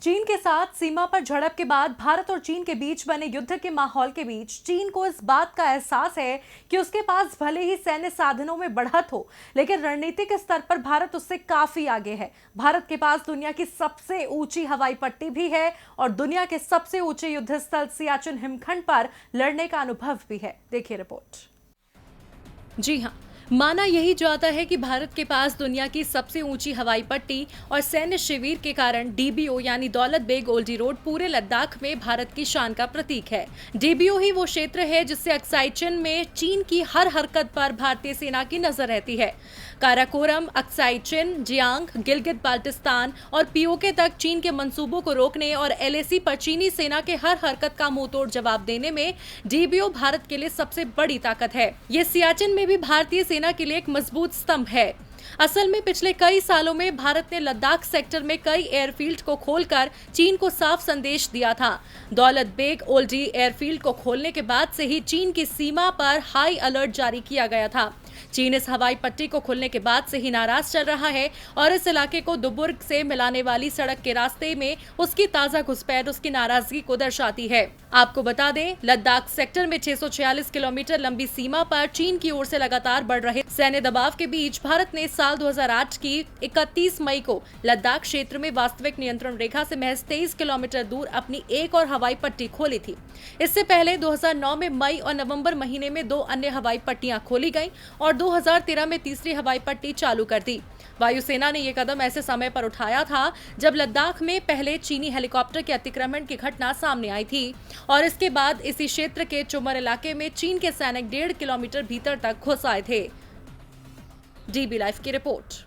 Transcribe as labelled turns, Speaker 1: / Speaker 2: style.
Speaker 1: चीन के साथ सीमा पर झड़प के बाद भारत और चीन के बीच बने युद्ध के माहौल के बीच चीन को इस बात का एहसास है कि उसके पास भले ही सैन्य साधनों में बढ़त हो, लेकिन रणनीतिक स्तर पर भारत उससे काफी आगे है। भारत के पास दुनिया की सबसे ऊंची हवाई पट्टी भी है और दुनिया के सबसे ऊंचे युद्ध स्थल सियाचिन हिमखंड पर लड़ने का अनुभव भी है। देखिए रिपोर्ट। जी हाँ, माना यही जाता है कि भारत के पास दुनिया की सबसे ऊंची हवाई पट्टी और सैन्य शिविर के कारण डीबीओ यानी दौलत बेग ओल्डी रोड पूरे लद्दाख में भारत की शान का प्रतीक है। डीबीओ ही वो क्षेत्र है जिससे अक्साई चिन में चीन की हर हरकत पर भारतीय सेना की नजर रहती है। काराकोरम, अक्साई चिन, जियांग, गिलगित बाल्टिस्तान और पीओके तक चीन के मंसूबों को रोकने और एलएसी पर चीनी सेना के हर हरकत का मुंहतोड़ जवाब देने में डीबीओ भारत के लिए सबसे बड़ी ताकत है। ये सियाचिन में भी भारतीय सेना के लिए एक मजबूत स्तंभ है। असल में पिछले कई सालों में भारत ने लद्दाख सेक्टर में कई एयरफील्ड को खोलकर चीन को साफ संदेश दिया था। दौलत बेग ओल्डी एयरफील्ड को खोलने के बाद से ही चीन की सीमा पर हाई अलर्ट जारी किया गया था। चीन इस हवाई पट्टी को खोलने के बाद से ही नाराज चल रहा है और इस इलाके को दुबुर्ग से मिलाने वाली सड़क के रास्ते में उसकी ताजा घुसपैठ उसकी नाराजगी को दर्शाती है। आपको बता दें, लद्दाख सेक्टर में 646 किलोमीटर लंबी सीमा पर चीन की ओर से लगातार बढ़ रहे सैन्य दबाव के बीच भारत ने साल 2008 की 31 मई को लद्दाख क्षेत्र में वास्तविक नियंत्रण रेखा से महज 23 किलोमीटर दूर अपनी एक और हवाई पट्टी खोली थी। इससे पहले 2009 में मई और नवंबर महीने में 2 अन्य हवाई पट्टियां खोली गईं और 2013 में तीसरी हवाई पट्टी चालू कर दी। वायुसेना ने यह कदम ऐसे समय पर उठाया था जब लद्दाख में पहले चीनी हेलीकॉप्टर के अतिक्रमण की घटना सामने आई थी और इसके बाद इसी क्षेत्र के चुमर इलाके में चीन के सैनिक 1.5 किलोमीटर भीतर तक घुस आए थे। डीबी लाइव की रिपोर्ट।